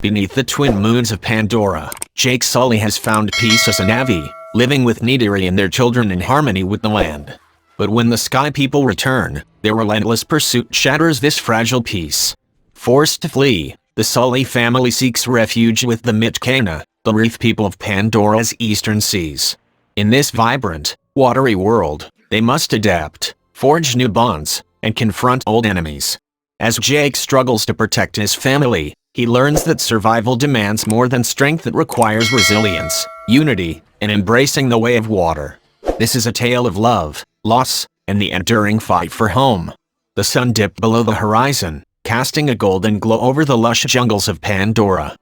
Beneath the twin moons of Pandora, Jake Sully has found peace as a Navi, living with Nidiri and their children in harmony with the land. But when the Sky People return, their relentless pursuit shatters this fragile peace. Forced to flee, the Sully family seeks refuge with the Metkayina, the reef people of Pandora's eastern seas. In this vibrant, watery world, they must adapt, forge new bonds, and confront old enemies. As Jake struggles to protect his family, he learns that survival demands more than strength. It requires resilience, unity, and embracing the way of water. This is a tale of love, loss, and the enduring fight for home. The sun dipped below the horizon, casting a golden glow over the lush jungles of Pandora.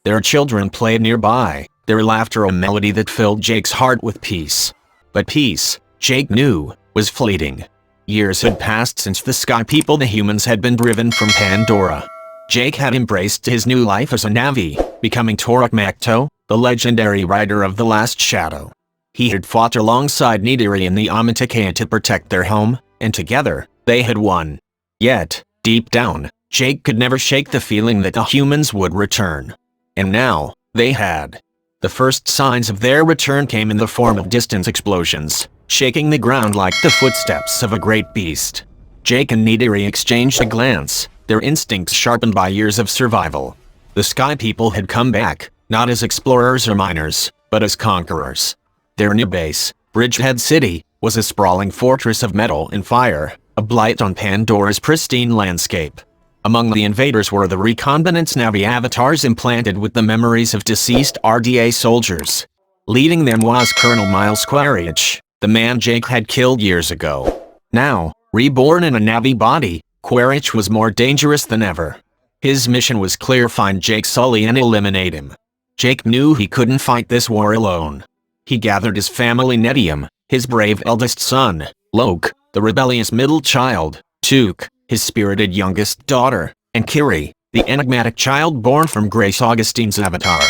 Their children played nearby, their laughter a melody that filled Jake's heart with peace. But peace, Jake knew, was fleeting. Years had passed since the Sky People, the humans, had been driven from Pandora. Jake had embraced his new life as a Navi, becoming Torak Makto, the legendary rider of the Last Shadow. He had fought alongside Nidiri and the Metkayina to protect their home, and together, they had won. Yet, deep down, Jake could never shake the feeling that the humans would return. And now, they had. The first signs of their return came in the form of distant explosions, shaking the ground like the footsteps of a great beast. Jake and Nidiri exchanged a glance, their instincts sharpened by years of survival. The Sky People had come back, not as explorers or miners, but as conquerors. Their new base, Bridgehead City, was a sprawling fortress of metal and fire, a blight on Pandora's pristine landscape. Among the invaders were the recombinant Navi avatars implanted with the memories of deceased RDA soldiers. Leading them was Colonel Miles Quaritch, the man Jake had killed years ago. Now, reborn in a Navi body, Quaritch was more dangerous than ever. His mission was clear: find Jake Sully and eliminate him. Jake knew he couldn't fight this war alone. He gathered his family: Nedium, his brave eldest son; Loke, the rebellious middle child; Tuk, his spirited youngest daughter; and Kiri, the enigmatic child born from Grace Augustine's avatar.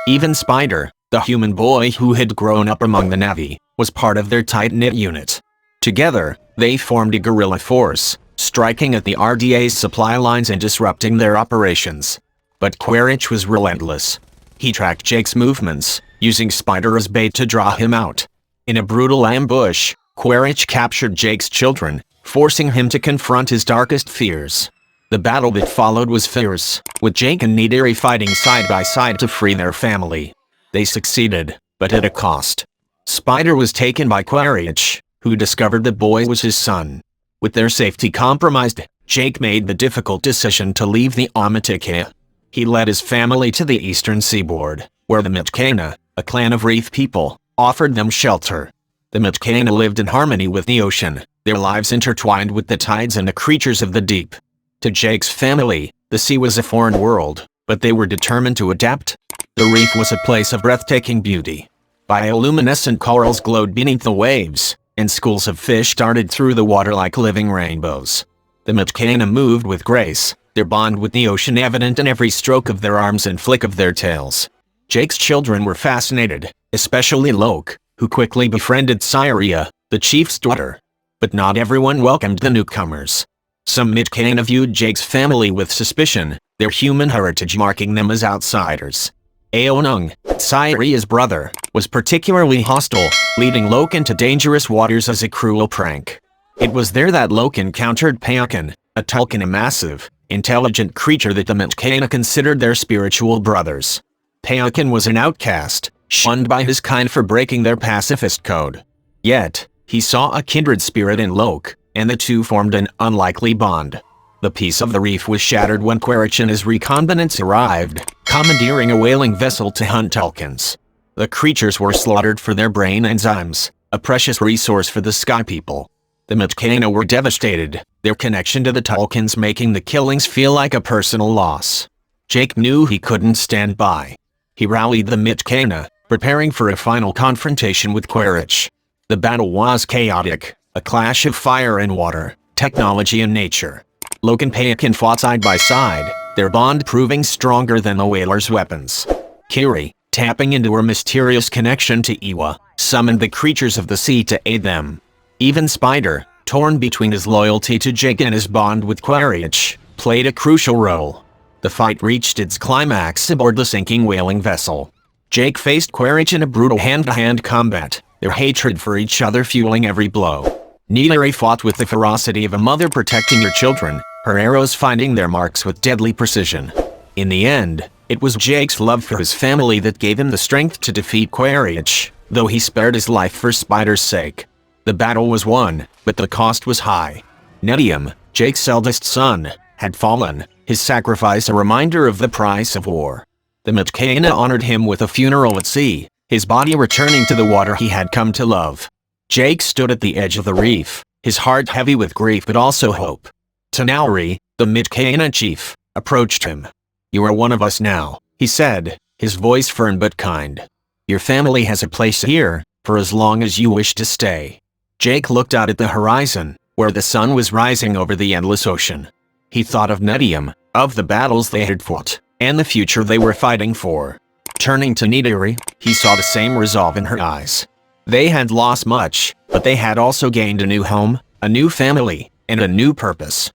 Even Spider, the human boy who had grown up among the Navi, was part of their tight-knit unit. Together, they formed a guerrilla force, striking at the RDA's supply lines and disrupting their operations. But Quaritch was relentless. He tracked Jake's movements, using Spider as bait to draw him out. In a brutal ambush, Quaritch captured Jake's children, forcing him to confront his darkest fears. The battle that followed was fierce, with Jake and Nidiri fighting side by side to free their family. They succeeded, but at a cost. Spider was taken by Quaritch, who discovered the boy was his son. With their safety compromised, Jake made the difficult decision to leave the Metkayina. He led his family to the eastern seaboard, where the Metkayina, a clan of reef people, offered them shelter. The Metkayina lived in harmony with the ocean, their lives intertwined with the tides and the creatures of the deep. To Jake's family, the sea was a foreign world, but they were determined to adapt. The reef was a place of breathtaking beauty. Bioluminescent corals glowed beneath the waves, and schools of fish darted through the water like living rainbows. The Metkayina moved with grace, their bond with the ocean evident in every stroke of their arms and flick of their tails. Jake's children were fascinated, especially Loke, who quickly befriended Syria, the chief's daughter. But not everyone welcomed the newcomers. Some Metkayina viewed Jake's family with suspicion, their human heritage marking them as outsiders. Aonung, Syria's brother, was particularly hostile, leading Loke into dangerous waters as a cruel prank. It was there that Loke encountered Payakan, a Tulkan, a massive, intelligent creature that the Metkayina considered their spiritual brothers. Payakan was an outcast, shunned by his kind for breaking their pacifist code. Yet, he saw a kindred spirit in Loke, and the two formed an unlikely bond. The peace of the reef was shattered when Quaritch and his recombinants arrived, commandeering a whaling vessel to hunt Tulkans. The creatures were slaughtered for their brain enzymes, a precious resource for the Sky People. The Metkayina were devastated, their connection to the Tulkans making the killings feel like a personal loss. Jake knew he couldn't stand by. He rallied the Metkayina, preparing for a final confrontation with Quaritch. The battle was chaotic, a clash of fire and water, technology and nature. Loke and Payakan fought side by side, their bond proving stronger than the whaler's weapons. Kiri, tapping into her mysterious connection to Iwa, summoned the creatures of the sea to aid them. Even Spider, torn between his loyalty to Jake and his bond with Quaritch, played a crucial role. The fight reached its climax aboard the sinking whaling vessel. Jake faced Quaritch in a brutal hand-to-hand combat, their hatred for each other fueling every blow. Nidiri fought with the ferocity of a mother protecting her children, her arrows finding their marks with deadly precision. In the end, it was Jake's love for his family that gave him the strength to defeat Quaritch, though he spared his life for Spider's sake. The battle was won, but the cost was high. Nedium, Jake's eldest son, had fallen, his sacrifice a reminder of the price of war. The Metkayina honored him with a funeral at sea, his body returning to the water he had come to love. Jake stood at the edge of the reef, his heart heavy with grief but also hope. Tanauri, the Metkayina chief, approached him. "You are one of us now," he said, his voice firm but kind. "Your family has a place here, for as long as you wish to stay." Jake looked out at the horizon, where the sun was rising over the endless ocean. He thought of Nedium, of the battles they had fought, and the future they were fighting for. Turning to Nidiri, he saw the same resolve in her eyes. They had lost much, but they had also gained a new home, a new family, and a new purpose.